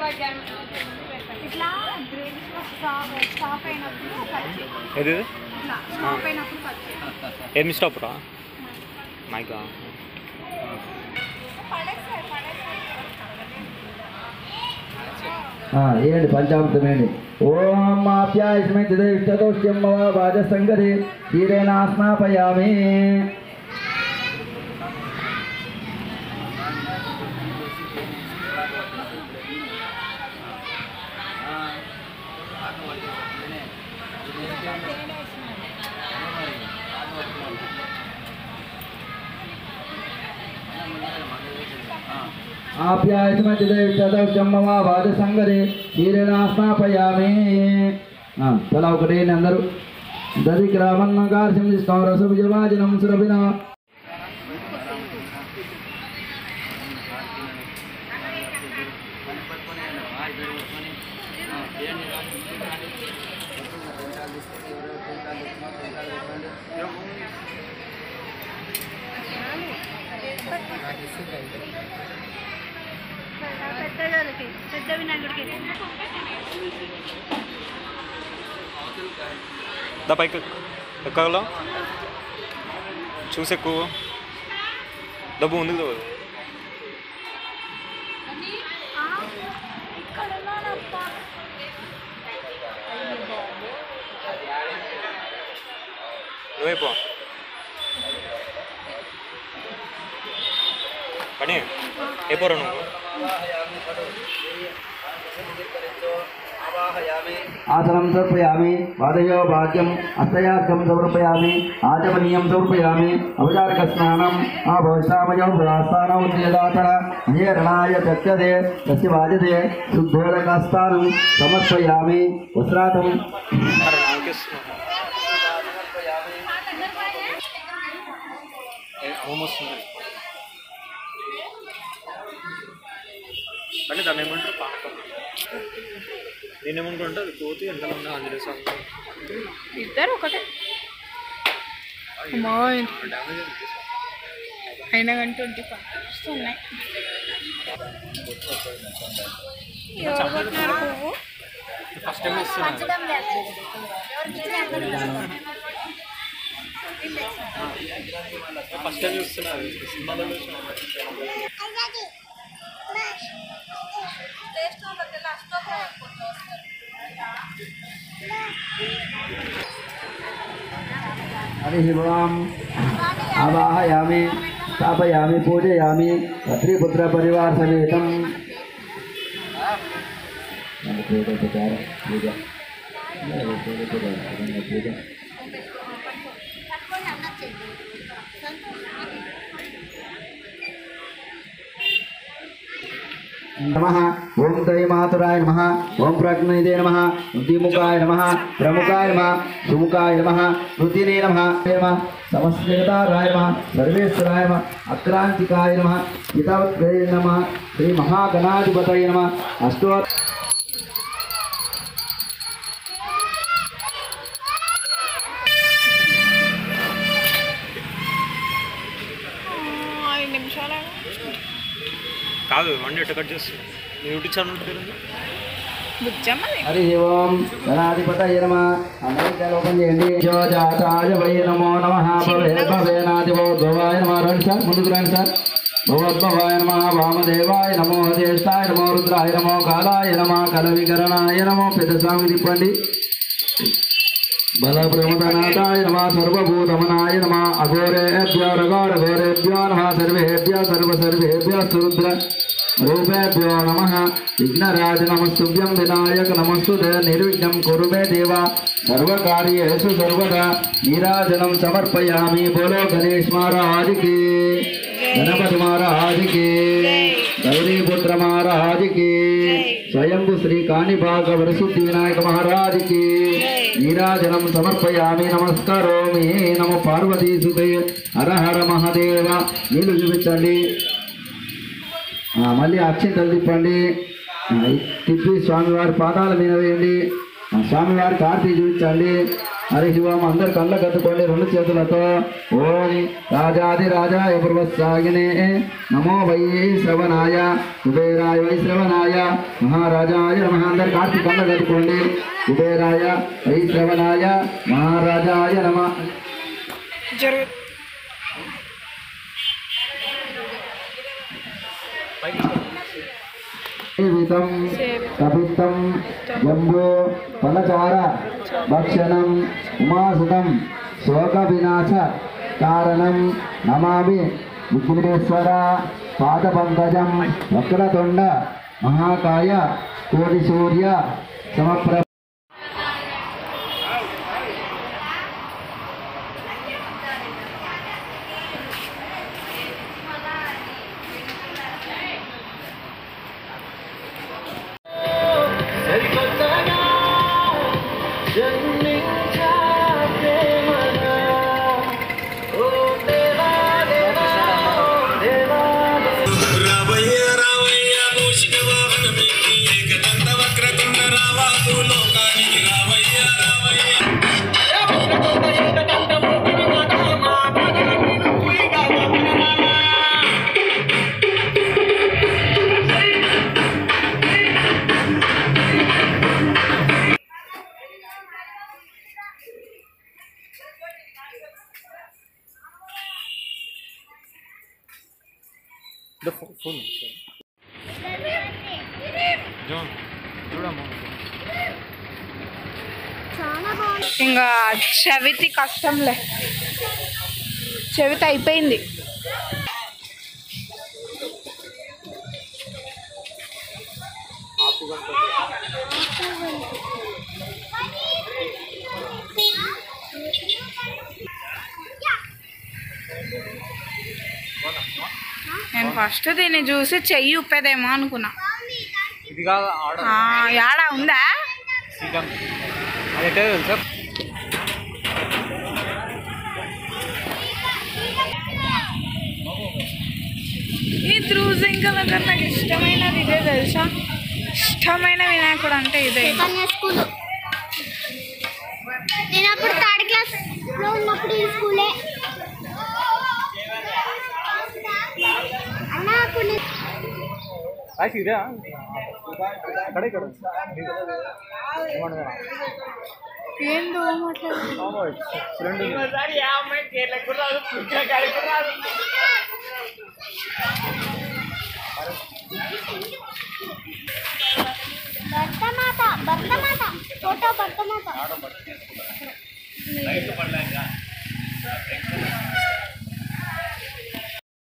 ఇట్లా స్టాప్ అయినప్పుడు ఏది స్టాప్ అయినప్పుడు ఏమి స్టాప్ రా మైకా ఏంటి పంచామృతమేంటి ఓం ఆప్యాయస్మిష్టదోష్యం వాజసంగతి క్షీరేణ స్నాపయామి ఆప్యాయస్మిష్టదోష్యం వాజసంగతి క్షీరేణ స్నాపయామి తలా ఒకటి అందరూ దది గ్రామన్నగార్షం రసభుజవాజనం సురభిన పెద్ద వినాయకుడికి దా పైకి ఎక్కగల చూసి ఎక్కువ డబ్బు ముందుకు తవ్వదు నువ్వైపో పని అయిపోరా నువ్వు ఆసనం సమర్పయామి పాదయో భాగ్యం అస్తయార్థం సమర్పయామి ఆచమనీయం సమర్పయామి ఔపచారిక స్నానం ఆభోష్టామయం ప్రాస్థానం ఉద్యదాతర అజేరణాయ చక్షదే తస్య బాధ్యతే శుద్ధోదకస్థానం సమర్పయామి వస్త్రాతం అంటే దాన్ని ఏమంటారు పానకం నేను ఏమనుకుంటా అది కోతి ఎంతలో ఉన్నా ఆంజనేయ స్వామి ఇద్దరు ఒకటే అయినా కానీ 25 ఉన్నాయి ఫస్ట్ టైం ఇస్తున్నాను ఫస్ట్ టైం చూస్తున్నారు సినిమాలో హరి ఓం ఆవాహయామి స్థాపయామి పూజయామి పత్రిపుత్ర పరివార సమేతం పూజ नमः ओम त्रयमातुराय नमः ओम प्रज्ञिते नमः बुद्धिमुखाय नमः प्रमुखाय नमः सुमुखाय नमः बुद्धिने नमः समस्तजगताराय नमः सर्वेश्वराय नमः अक्रांतिकाय नमः पितावत्यै नमः श्री महागणाधिपतये नमः अष्टो కాదు వన్ ఎట్ట కట్ చేస్తుంది నీ యూట్యూబ్ ఛానల్ ఉంటుంది हरि ओम गणाधिपतये नमः अमेरिका ओपन చేయండి జాతాయ వై నమో నమః భవే భవేనాదివో భవాయ నమః రండి సార్ ముందుకు రండి సార్ భగవద్భవాయ నమః వామదేవాయ నమో జ్యేష్ఠాయ నమో రుద్రాయ నమో కాలాయ నమః కలవికరణాయ నమో పెద్ద స్వామి తిప్పండి బల ప్రమదనాథాయ నమః సర్వభూతమనాయ నమః అఘోరేభ్యో రఘోరఘోరేభ్యో నమః సర్వేభ్యో సర్వేభ్యో రుద్ర रूपेभ्यो नमः विघ्नराज नमस्तुभ्यं विनायक नमस्तुते निर्विघ्नं कुरु मे देव सर्वकार्येषु सर्वदा नीराजनं समर्पयामि बोलो गणेश महाराज की गणपति महाराज की गौरीपुत्र महाराज की स्वयंभू श्री काणिभाग वरसिद्धि विनायक महाराज की नीराजनं समर्पयामि नमस्कारोमि नमो पार्वती सुते हर हर महादेव नीलु చూపించండి మళ్ళీ అక్షంతలు తిప్పండి తిప్పి స్వామివారి పాదాల మీద వేయండి స్వామివారికి ఆరతి చూపించండి హరి శివం అందరు కళ్ళ కట్టుకోండి రెండు చేతులతో. ఓం రాజాది రాజాయ పూర్వసాగినే నమో వై శ్రవణాయ కుబేరాయ వై శ్రవణాయ మహారాజాయ నమః. అందరు కార్తీక కళ్ళ కట్టుకోండి. కుబేరాయ వై శ్రవణాయ మహారాజాయ నమః. సేవితం కపిత్తం జంబో ఫలచార భక్షణం ఉమాసుతం శోక వినాశ కారణం నమామి విఘ్నేశ్వర పాద పంకజం వక్రతుండ మహాకాయ కోటి సూర్య సమప్ర. ఇంకా చవితి కష్టంలే, చవితి అయిపోయింది. నేను ఫస్ట్ దీన్ని చూసి చెయ్యి ఉప్పేదేమో అనుకున్నా. యాడ ఉందా? ఈ త్రూజింకల కన్నా నాకు ఇష్టమైనది ఇదే తెలుసా. ఇష్టమైన వినాయకుడు అంటే ఇదే. నేను అప్పుడు 3rd క్లాస్లో ఉన్నప్పుడు ఈ స్కూలే అన్న. అప్పుడు ఏందో భర్తమాత ఫోటో భర్తమాత